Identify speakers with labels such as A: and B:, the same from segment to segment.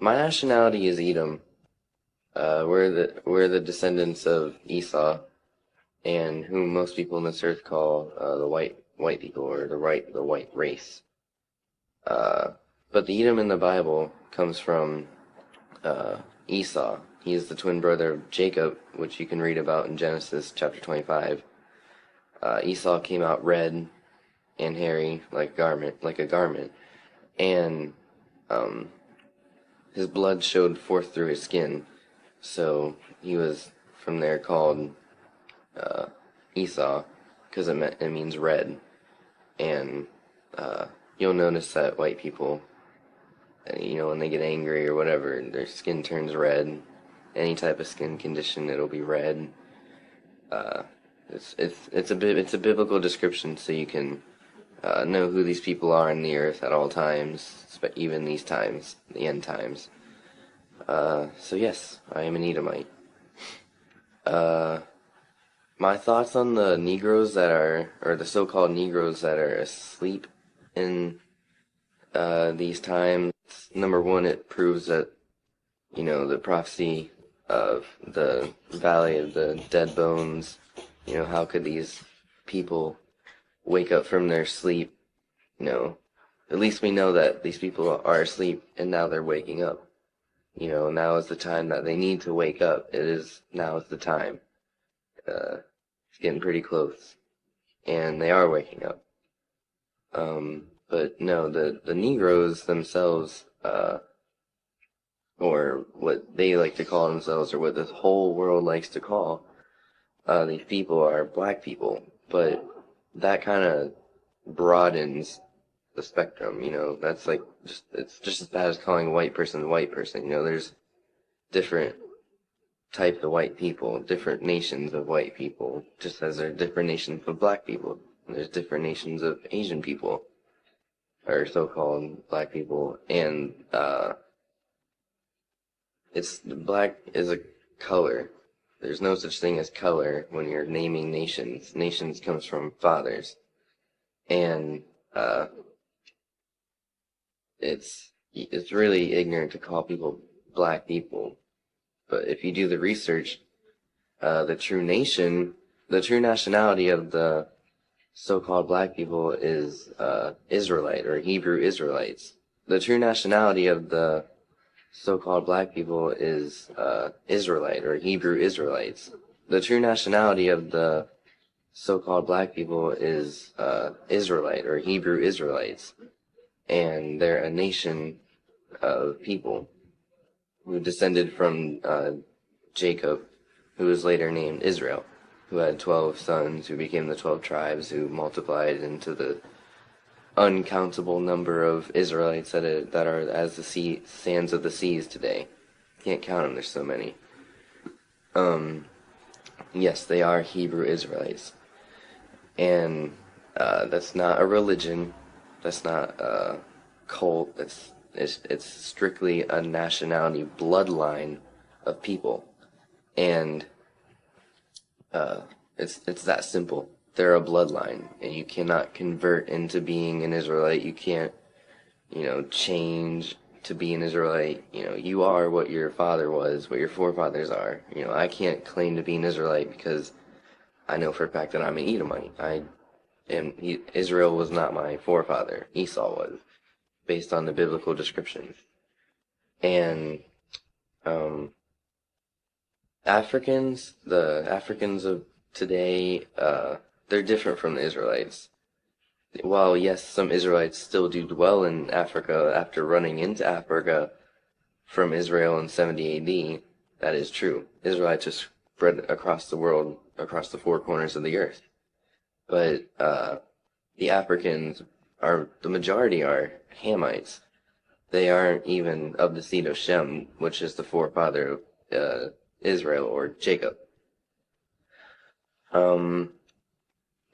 A: My nationality is Edom. We're the descendants of Esau, and whom most people on this earth call the white people, or the white race. Uh, but the Edom in the Bible comes from Esau. He is the twin brother of Jacob, which you can read about in Genesis chapter 25. Esau came out red and hairy like a garment, and um, his blood showed forth through his skin. So he was from there called uh, Esau, because it means red. And you'll notice that white people, when they get angry or whatever, their skin turns red. Any type of skin condition, it'll be red. Uh, it's a biblical description, so you can know who these people are in the earth at all times, even these times, the end times. So yes, I am an Edomite. Uh, my thoughts on the Negroes or the so-called Negroes that are asleep in these times. Number one, it proves that, the prophecy of the Valley of the Dead Bones, how could these people wake up from their sleep? At least we know that these people are asleep and now they're waking up. Now is the time that they need to wake up. Now is the time. It's getting pretty close. And they are waking up. But no, the Negroes themselves, or what they like to call themselves, or what the whole world likes to call, these people are black people. But that kind of broadens the spectrum, that's it's just as bad as calling a white person a white person. There's different types of white people, different nations of white people, just as there are different nations of black people. There's different nations of Asian people, or so-called black people, and black is a color. There's no such thing as color when you're naming nations. Nations comes from fathers, and it's really ignorant to call people black people. But if you do the research, the true nationality of the so-called black people is Israelite, or Hebrew Israelites. The true nationality of the so-called black people is Israelite, or Hebrew Israelites. The true nationality of the so-called black people is Israelite, or Hebrew Israelites. And they're a nation of people who descended from Jacob, who was later named Israel, who had 12 sons, who became the 12 tribes, who multiplied into the uncountable number of Israelites that are as the sands of the seas today. Can't count them, there's so many. Yes, they are Hebrew Israelites. And that's not a religion. That's not a cult. It's strictly a nationality bloodline of people, and it's that simple. They're a bloodline, and you cannot convert into being an Israelite. You can't, change to be an Israelite. You are what your father was, what your forefathers are. I can't claim to be an Israelite because I know for a fact that I'm an Edomite. Israel was not my forefather. Esau was, based on the biblical descriptions. And the Africans of today, they're different from the Israelites. While yes, some Israelites still do dwell in Africa after running into Africa from Israel in 70 AD, that is true. Israelites are spread across the world, across the four corners of the earth. But the Africans the majority are Hamites. They aren't even of the seed of Shem, which is the forefather of Israel, or Jacob.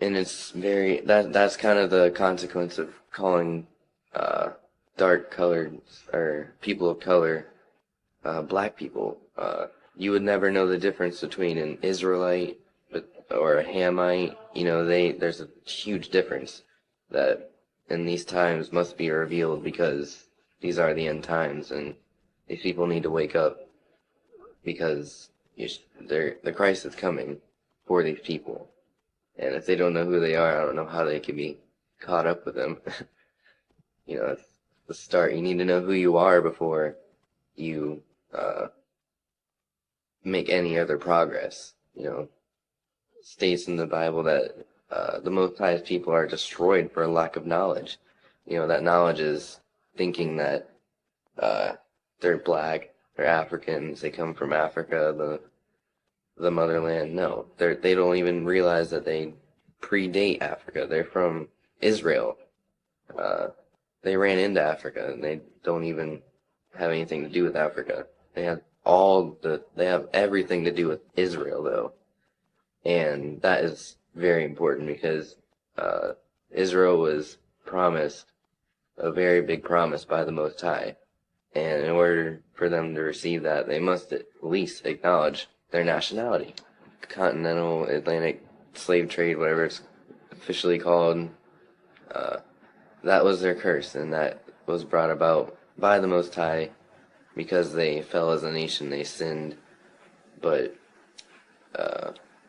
A: And it's that's kind of the consequence of calling dark colored, or people of color, black people. You would never know the difference between an Israelite or a Hamite. There's a huge difference that in these times must be revealed, because these are the end times, and These people need to wake up because the Christ is coming for these people. And if they don't know who they are, I don't know how they can be caught up with them. It's the start. You need to know who you are before you make any other progress. States in the Bible that the Most High's people are destroyed for a lack of knowledge. That knowledge is thinking that they're black, they're Africans, they come from Africa, the motherland. No, they don't even realize that they predate Africa. They're from Israel. They ran into Africa, and they don't even have anything to do with Africa. They have everything to do with Israel, though. And that is very important because Israel was promised a very big promise by the Most High. And in order for them to receive that, they must at least acknowledge their nationality. Continental Atlantic slave trade, whatever it's officially called, that was their curse, and that was brought about by the Most High because they fell as a nation, they sinned. But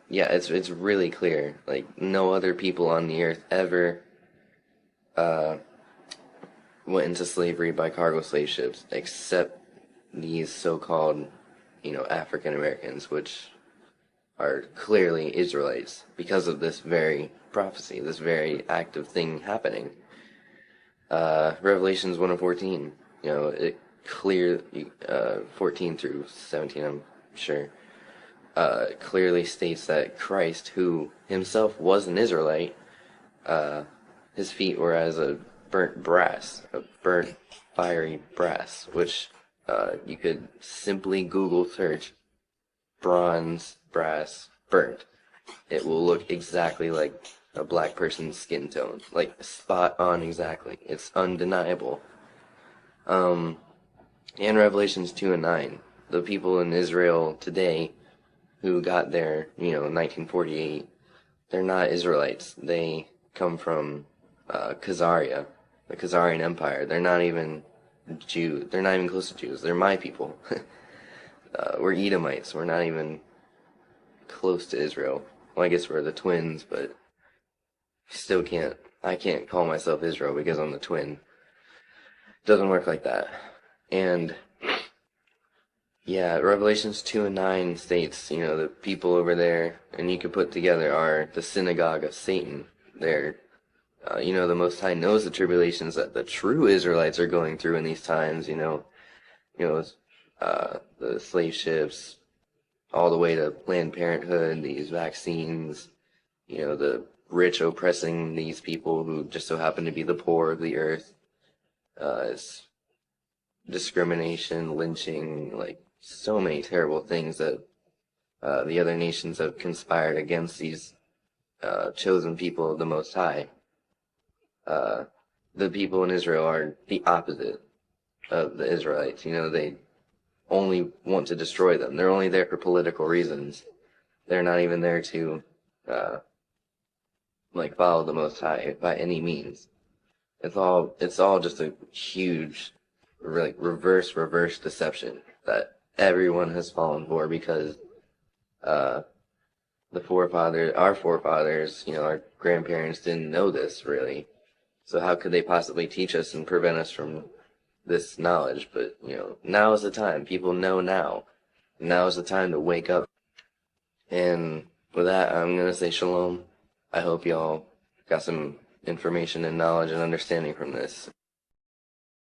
A: yeah, it's really clear. Like, no other people on the earth ever went into slavery by cargo slave ships except these so-called, African Americans, which are clearly Israelites because of this very prophecy, this very active thing happening. Revelations 1:14, it clear 14 through 17, I'm sure, clearly states that Christ, who himself was an Israelite, his feet were as a burnt fiery brass, which you could simply Google search bronze, brass, burnt. It will look exactly like a black person's skin tone, like spot on exactly. It's undeniable. In Revelations 2 and 9, the people in Israel today who got there, in 1948, they're not Israelites. They come from Khazaria, the Khazarian Empire. They're not even Jews. They're not even close to Jews. They're my people. We're Edomites. We're not even close to Israel. Well, I guess we're the twins, but I can't call myself Israel because I'm the twin. It doesn't work like that. And yeah, Revelations 2 and 9 states, the people over there, and you can put together, are the synagogue of Satan. They're, the Most High knows the tribulations that the true Israelites are going through in these times, the slave ships, all the way to Planned Parenthood, these vaccines, the rich oppressing these people who just so happen to be the poor of the earth. It's discrimination, lynching, like so many terrible things that the other nations have conspired against these chosen people of the Most High. The people in Israel are the opposite of the Israelites. They only want to destroy them. They're only there for political reasons. They're not even there to follow the Most High by any means. It's all just a huge reverse deception that everyone has fallen for because our forefathers, our grandparents didn't know this really. So how could they possibly teach us and prevent us from this knowledge? But, now is the time. People know now. Now is the time to wake up. And with that, I'm going to say shalom. I hope y'all got some information and knowledge and understanding from this.